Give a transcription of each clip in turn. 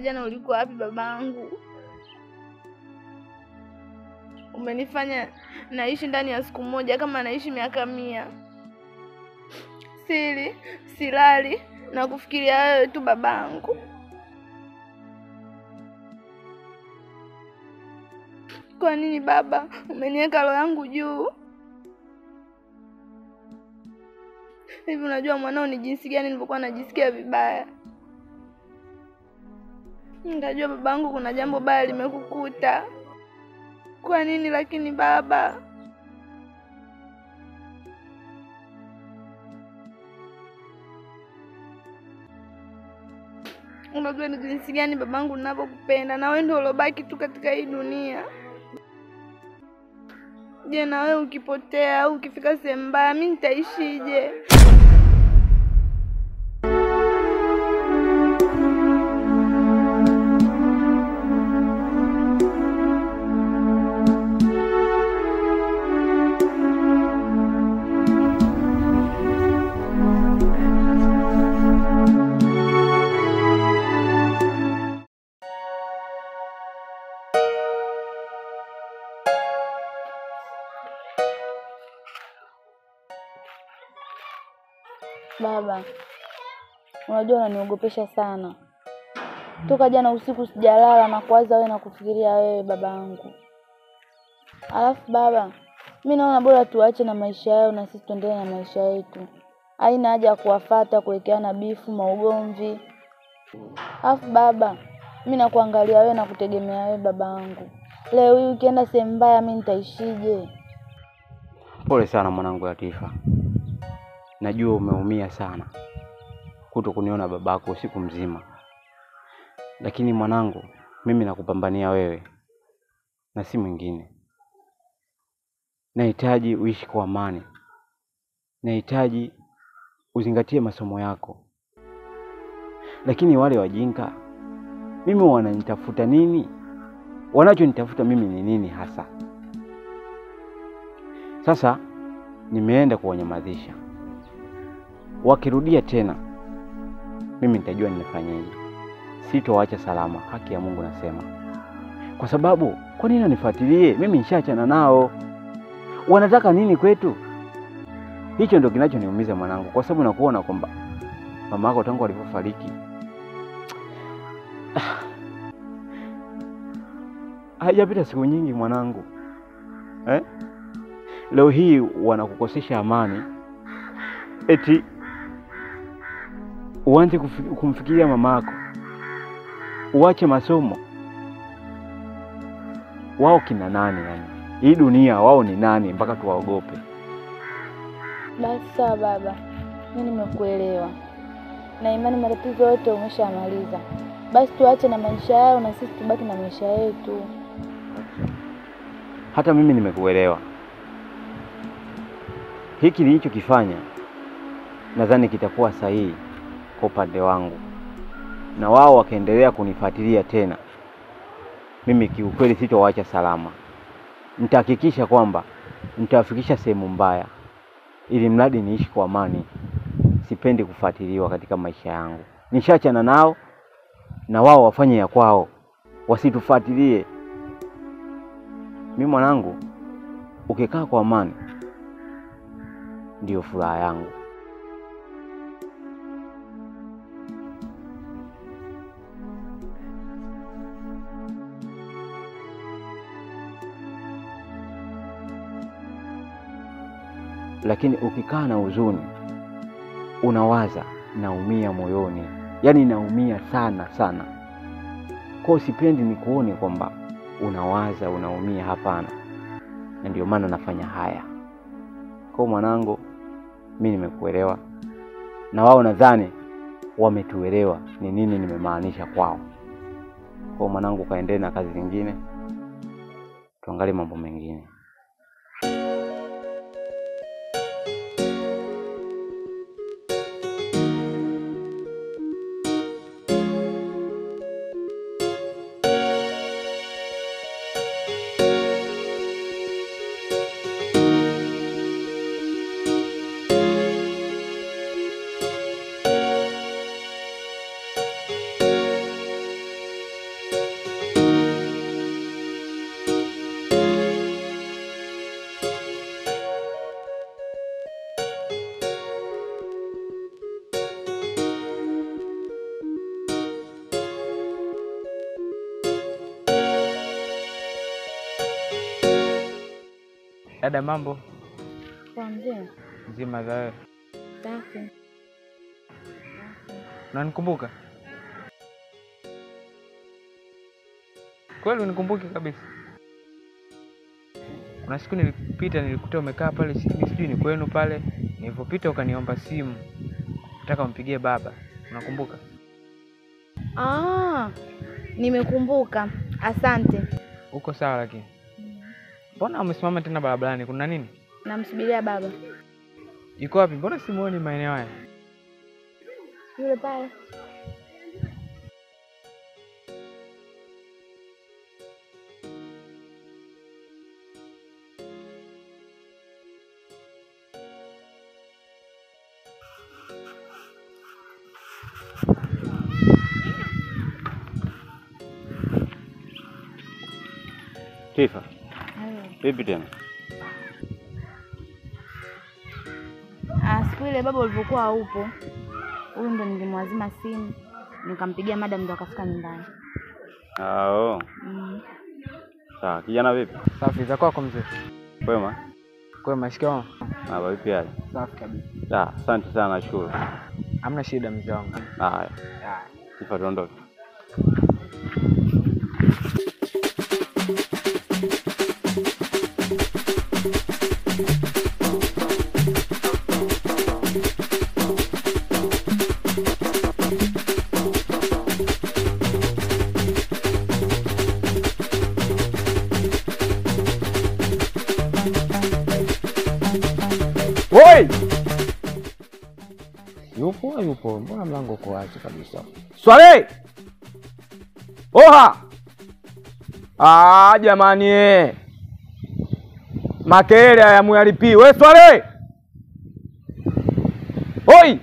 Toka jana ulikuwa wapi babangu? Umenifanya naishi ndani ya siku moja kama naishi miaka 100. Sili, silali na kufikiria wewe tu babangu. Kwa nini baba umeniweka roho yangu juu? Hivi unajua mwanao ni jinsi gani nilivyokuwa najisikia vibaya? Ngajua babangu kuna jambo baya limekukuta. Kwa nini lakini baba? Unajua ni jinsi gani babangu ninavyokupenda na wewe ndio ulobaki tu katika hii dunia. Je, na wewe ukipotea au ukifika sehemu mbaya mimi nitaishije? Baba, unajua unaniogopesha sana. Toka jana usiku sijalala na kuwaza wewe na kufikiria wewe babangu. Alafu baba, mimi naona bora tuache na maisha yao na sisi tuendelee na maisha yetu. Haina haja ya kuwafuata kuwekeana bifu, maugomvi. Alafu baba, mimi nakuangalia wewe na kutegemea wewe babangu. Leo hii ukienda sehemu mbaya mimi nitaishije? Pole sana mwanangu Latifa. Najua umeumia sana kutokuniona babako usiku mzima. Lakini mwanangu, mimi nakupambania wewe na si mwingine. Nahitaji uishi kwa amani. Nahitaji uzingatie masomo yako. Lakini wale wajinga, mimi wananitafuta nini? Wanachonitafuta mimi ni nini hasa? Sasa nimeenda kuwanyamazisha. Wakirudia tena, mimi nitajua nimefanyaje. Sitowaacha salama, haki ya Mungu nasema. Kwa sababu, kwa nini wanifuatilie? Mimi nishaachana nao. Wanataka nini kwetu? Hicho ndio kinachoniumiza mwanangu, kwa sababu nakuona kwamba mama yako tangu alipofariki haijapita siku nyingi mwanangu. Leo hii wanakukosesha amani. Eti uanze kumfikiria mamako. Uache masomo. Wao kina nani yani? Hii dunia wao ni nani mpaka tuwaogope? Basi sawa baba, mimi nimekuelewa. Na imani matatizo yote umeshamaliza. Basi tuache na maisha yao na sisi tubaki na maisha yetu. Hata mimi nimekuelewa. Hiki nilichokifanya nadhani kitakuwa sahihi kwa upande wangu. Na wao wakaendelea kunifuatilia tena, mimi kiukweli sitowaacha salama. Nitahakikisha kwamba nitawafikisha sehemu mbaya, ili mradi niishi kwa amani. Sipendi kufuatiliwa katika maisha yangu. Nishaachana nao na wao wafanye ya kwao, wasitufuatilie. Mimi mwanangu, ukikaa kwa amani ndio furaha yangu. Lakini ukikaa na huzuni, unawaza, naumia moyoni. Yaani naumia sana sana. Kwa sipendi nikuone kwamba unawaza, unaumia, hapana. Na ndio maana nafanya haya. Kwa mwanangu, mimi nimekuelewa. Na wao nadhani wametuelewa ni nini nimemaanisha kwao. Kwa mwanangu, kaendelee na kazi zingine. Tuangalie mambo mengine. Dada, mambo? Kwa mzee. Mzima za wewe? Safi. Unanikumbuka? Kweli unikumbuki kabisa? Kuna siku nilipita nilikuta umekaa pale chini, sijui ni kwenu pale. Nilipopita ukaniomba simu. Nataka umpigie baba. Unakumbuka? Nimekumbuka. Asante. Uko sawa lakini? Mbona umesimama tena barabarani? Kuna nini? Namsubiria baba. Yuko wapi? Mbona simuoni maeneo haya? Yule pale. Tifa. Vipi tena? Siku ile baba ulivyokuwa haupo, huyu ndo nilimwazima simu, nikampigia madam ndo akafika nyumbani. Sawa, kijana vipi? Safi, za kwako mzee? Kwema. Kwema, shikamoo. Vipi hali? Safi kabisa. Asante sana, nashukuru. Hamna shida mzee wangu. Haya. Tifa, tuondoke. Woi! Yupo. Mbona mlango uko wazi kabisa? Swale! Oha! Jamani Makelele haya muyalipi. We Swale! Oi!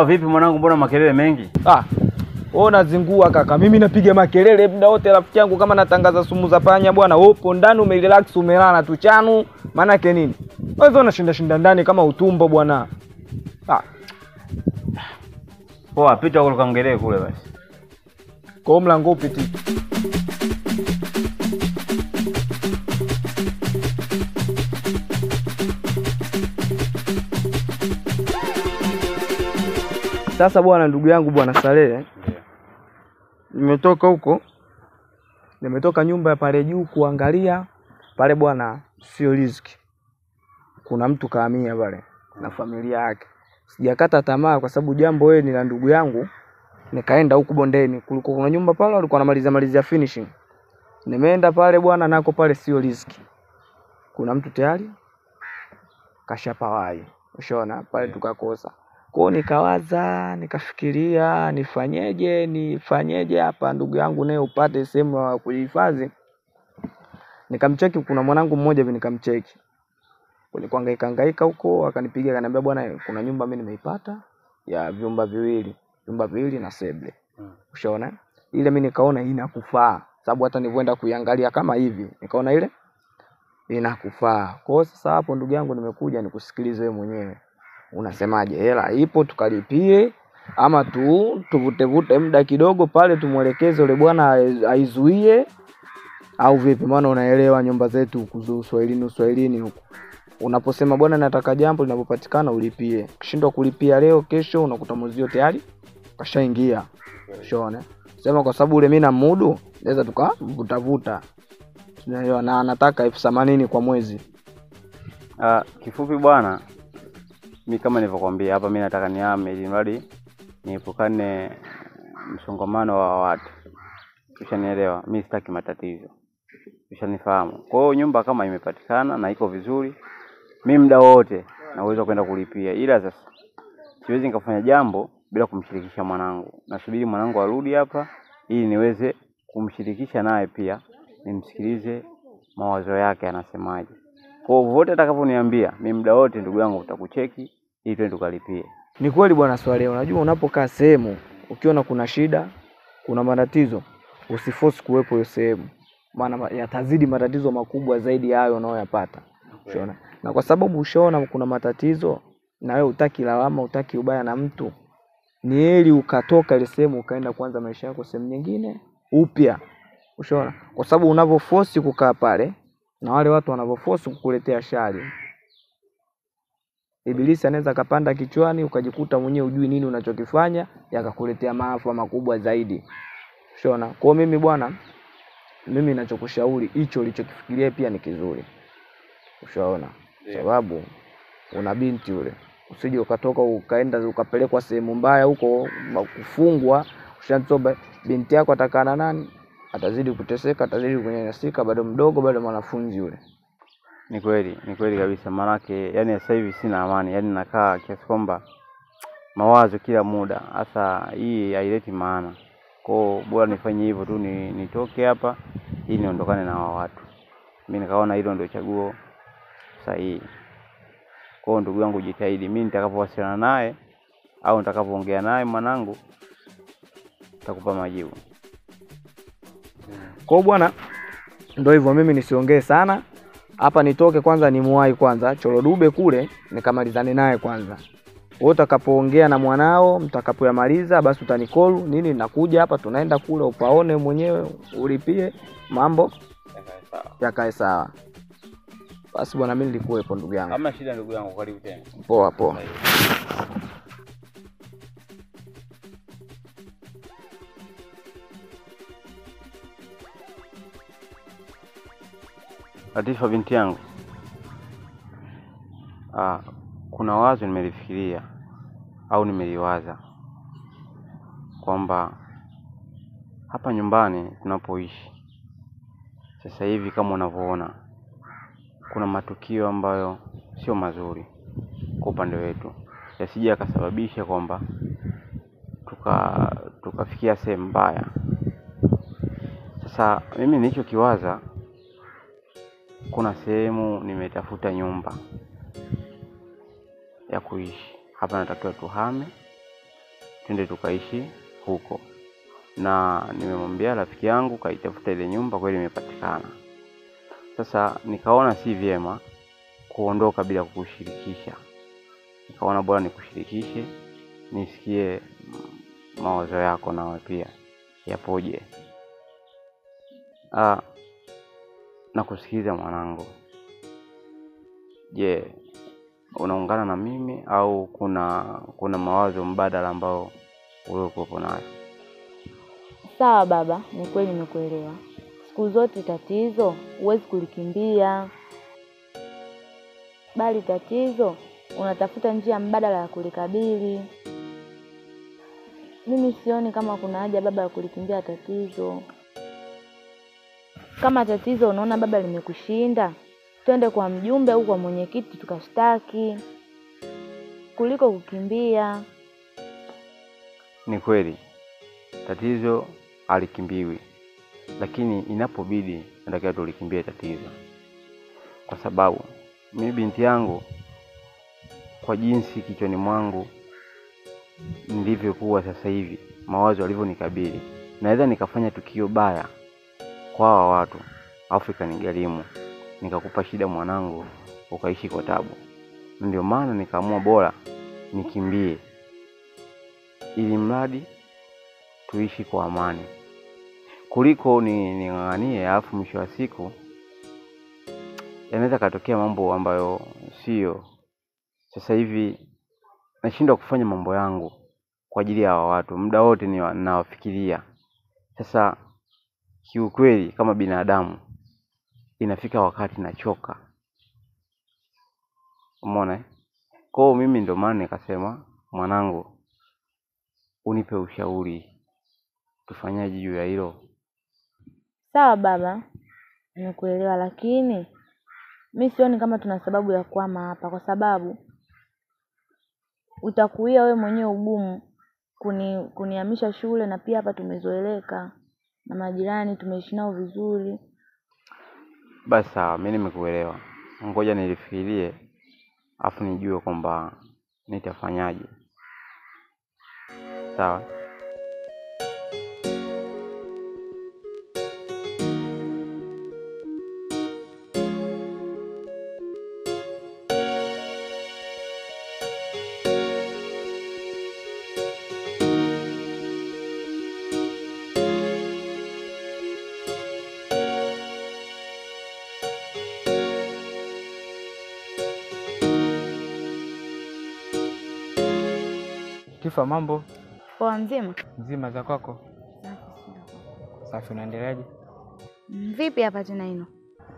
Vipi mwanangu, mbona makelele mengi? Unazingua kaka. Mimi napiga makelele muda wote rafiki yangu kama natangaza sumu za panya bwana. Upo ndani umerelax umelala tu chanu. Maana yake nini? Wewe unashinda ndani kama utumbo bwana. Pita kule kaongelee kule basi. Kwa mlango upiti. Sasa bwana, ndugu yangu bwana Salehe. Nimetoka huko. Nimetoka nyumba ya pale juu kuangalia pale bwana, sio riziki. Kuna mtu kahamia pale na familia yake. Sijakata tamaa kwa sababu jambo wewe ni la ndugu yangu. Nikaenda huku bondeni. Kulikuwa kuna nyumba pale walikuwa wanamalizia finishing. Nimeenda pale bwana, nako pale sio riziki. Kuna mtu tayari kashapawai. Ushaona pale tukakosa. Kwa nikawaza, nikafikiria nifanyeje hapa ndugu yangu naye upate sehemu ya kuhifadhi. Nikamcheki, kuna mwanangu mmoja hivi nikamcheki. Kwenye kuhangaika huko akanipigia akaniambia bwana, kuna nyumba mimi nimeipata ya vyumba viwili na seble. Ushaona? Ile mimi nikaona inakufaa. Sababu hata nilipoenda kuiangalia kama hivi, nikaona ile inakufaa. Kwa hiyo sasa hapo ndugu yangu nimekuja nikusikilize wewe mwenyewe. Unasemaje? Hela ipo tukalipie ama tuvute muda kidogo pale tumuelekeze yule bwana aizuie au vipi? Maana unaelewa nyumba zetu Uswahilini huko. Unaposema bwana nataka jambo linapopatikana ulipie. Ukishindwa kulipia leo kesho unakuta mzio tayari kashaingia. Unaona? Sema kwa sababu ule mimi na mudu naweza tukavuta. Tunaelewa na anataka 80,000 kwa mwezi. Kifupi bwana, mimi kama nilivyokuambia hapa, mimi nataka nihame ili mradi niepukane msongamano wa watu. Ushanielewa? Mimi sitaki matatizo. Ushanifahamu? Kwa hiyo nyumba kama imepatikana na iko vizuri, mimi muda wote naweza kwenda kulipia. Ila sasa siwezi nikafanya jambo bila kumshirikisha mwanangu. Nasubiri mwanangu arudi hapa ili niweze kumshirikisha naye pia, nimsikilize mawazo yake anasemaje. Kwa hiyo wote atakaponiambia, mimi muda wote ndugu yangu utakucheki ili twende tukalipie. Ni kweli bwana Swale, unajua unapokaa sehemu ukiona kuna shida, kuna matatizo, usiforce kuwepo hiyo sehemu. Maana yatazidi matatizo makubwa zaidi ya hayo unayoyapata. Unaona? Na kwa sababu ushaona kuna matatizo na wewe hutaki lawama, hutaki ubaya na mtu, ni heri ukatoka ile sehemu ukaenda kuanza maisha yako sehemu nyingine upya. Ushaona? Kwa sababu unavyoforce kukaa pale na wale watu wanavyoforce kukuletea shari, Ibilisi anaweza kapanda kichwani ukajikuta mwenyewe ujui nini unachokifanya, yakakuletea maafa makubwa zaidi. Ushaona? Kwa mimi bwana, mimi ninachokushauri hicho ulichokifikiria pia ni kizuri. Ushaona? Sababu una binti yule. Usije ukatoka ukaenda ukapelekwa sehemu mbaya huko kufungwa, ushantoba binti yako atakana nani? Atazidi kuteseka, atazidi kunyanyasika, bado mdogo, bado mwanafunzi yule. Ni kweli kabisa, manake yani sasa hivi sina amani, yani nakaa kiasi kwamba mawazo kila muda, hasa hii haileti maana. Kwa bora nifanye hivyo tu, nitoke hapa ili niondokane na hao watu. Mimi nikaona hilo ndio chaguo sahihi. Kwa ndugu yangu, jitahidi, mimi nitakapowasiliana naye au nitakapoongea naye mwanangu nitakupa majibu. Kwa bwana, ndio hivyo, mimi nisiongee sana. Hapa nitoke kwanza nimuwahi kwanza Chorodube kule nikamalizane naye kwanza. Wewe utakapoongea na mwanao mtakapoyamaliza basi utanicall nini, nakuja hapa tunaenda kule upaone mwenyewe ulipie mambo yakae sawa. Basi bwana, mimi nilikuwepo ndugu yangu. Hamna shida ndugu yangu, karibu tena. Poa poa. Latifa binti yangu, kuna wazo nimelifikiria au nimeliwaza kwamba hapa nyumbani tunapoishi sasa hivi, kama unavyoona, kuna matukio ambayo sio mazuri kwa upande wetu, yasije akasababisha kwamba tukafikia sehemu mbaya. Sasa mimi nilichokiwaza, kuna sehemu nimetafuta nyumba ya kuishi hapa, natakiwa tuhame twende tukaishi huko, na nimemwambia rafiki yangu kaitafuta ile nyumba, kweli imepatikana. Sasa nikaona si vyema kuondoka bila kukushirikisha, nikaona bora nikushirikishe nisikie mawazo yako nawe pia yapoje. Na kusikiza mwanangu, je, unaungana na mimi au kuna mawazo mbadala ambao wewe uko nayo? Sawa baba, ni kweli nimekuelewa. Siku zote tatizo huwezi kulikimbia, bali tatizo unatafuta njia mbadala ya kulikabili. Mimi sioni kama kuna haja baba ya kulikimbia tatizo. Kama tatizo unaona baba limekushinda, twende kwa mjumbe au kwa mwenyekiti tukashtaki kuliko kukimbia. Ni kweli tatizo halikimbiwi, lakini inapobidi natakiwa tulikimbie tatizo, kwa sababu mimi binti yangu, kwa jinsi kichwani mwangu nilivyokuwa sasa hivi, mawazo yalivyonikabili, naweza nikafanya tukio baya kwa hawa watu Afrika nigharimu, nikakupa shida mwanangu, ukaishi kwa tabu. Ndio maana nikaamua bora nikimbie, ili mradi tuishi kwa amani, kuliko ning'ang'anie alafu mwisho wa siku yanaweza katokea mambo ambayo sio. Sasa hivi nashindwa kufanya mambo yangu kwa ajili ya hawa watu, muda wote ninawafikiria. Sasa kiukweli kama binadamu inafika wakati nachoka, umeona? Kwa hiyo mimi ndio maana nikasema, mwanangu, unipe ushauri, tufanyaje juu ya hilo? Sawa baba, nimekuelewa, lakini mimi sioni kama tuna sababu ya kuhama hapa, kwa sababu utakuia wewe mwenyewe ugumu kunihamisha shule, na pia hapa tumezoeleka na majirani, tumeishi nao vizuri. Basi sawa, mimi nimekuelewa. Ngoja nilifikirie afu nijue kwamba nitafanyaje. Sawa. Tifa, mambo? Poa, mzima? Mzima, za kwako? Safi, unaendeleaje? Vipi hapa tena hino?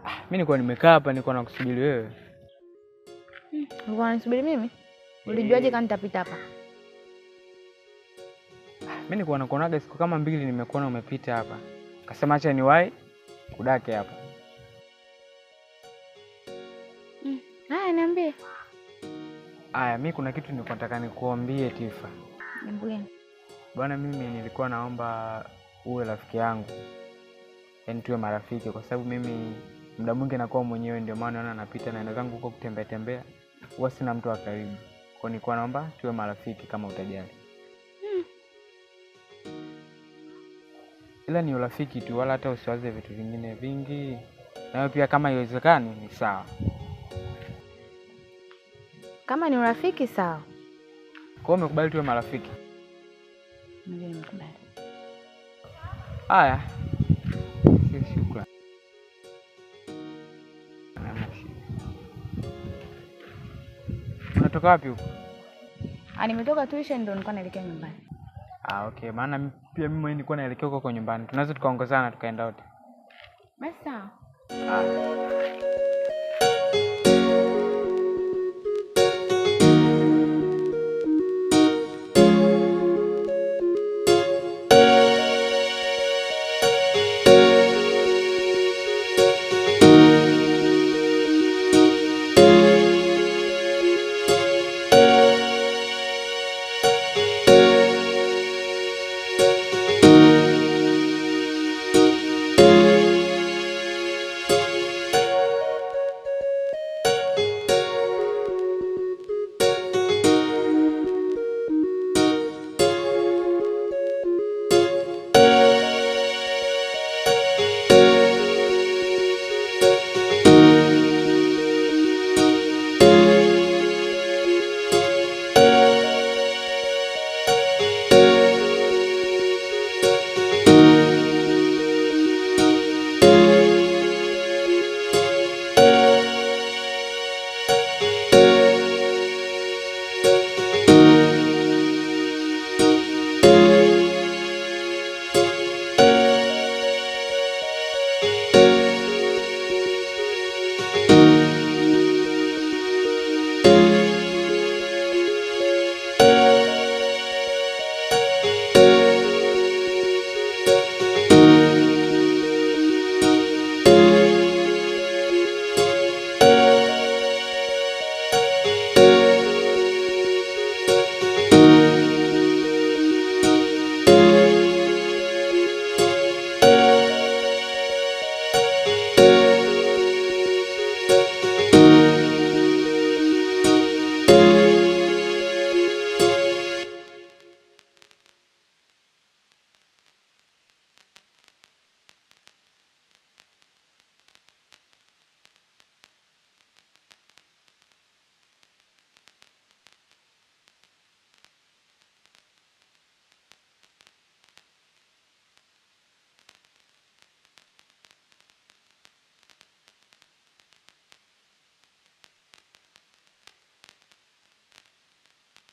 Mimi nilikuwa nimekaa hapa, nilikuwa nakusubiri wewe. Ulikuwa unanisubiri mimi? Ulijuaje kama nitapita hapa? Mimi nilikuwa nakuonaga siku kama 2 nimekuona umepita hapa. Kasema acha niwahi kudake hapa. Haya, niambie. Mimi kuna kitu nilikuwa nataka nikuambie Tifa. Niambie. Bwana, mimi nilikuwa naomba uwe rafiki yangu. Yaani tuwe marafiki kwa sababu mimi muda mwingi nakuwa mwenyewe, ndio maana naona napita na zangu huko kutembea tembea. Huwa sina mtu wa karibu. Kwa nilikuwa naomba tuwe marafiki kama utajali. Ila ni urafiki tu, wala hata usiwaze vitu vingine vingi. Na wewe pia kama iwezekani ni sawa. Kama ni urafiki sawa. Kwa hiyo umekubali tuwe marafiki? Ndio, nimekubali. Haya. Shukrani. Unatoka wapi huko? Nimetoka tuition ndio nilikuwa naelekea nyumbani. Okay, maana pia mimi nilikuwa naelekea huko nyumbani. Tunaweza tukaongozana tukaenda wote. Basi sawa. Ah.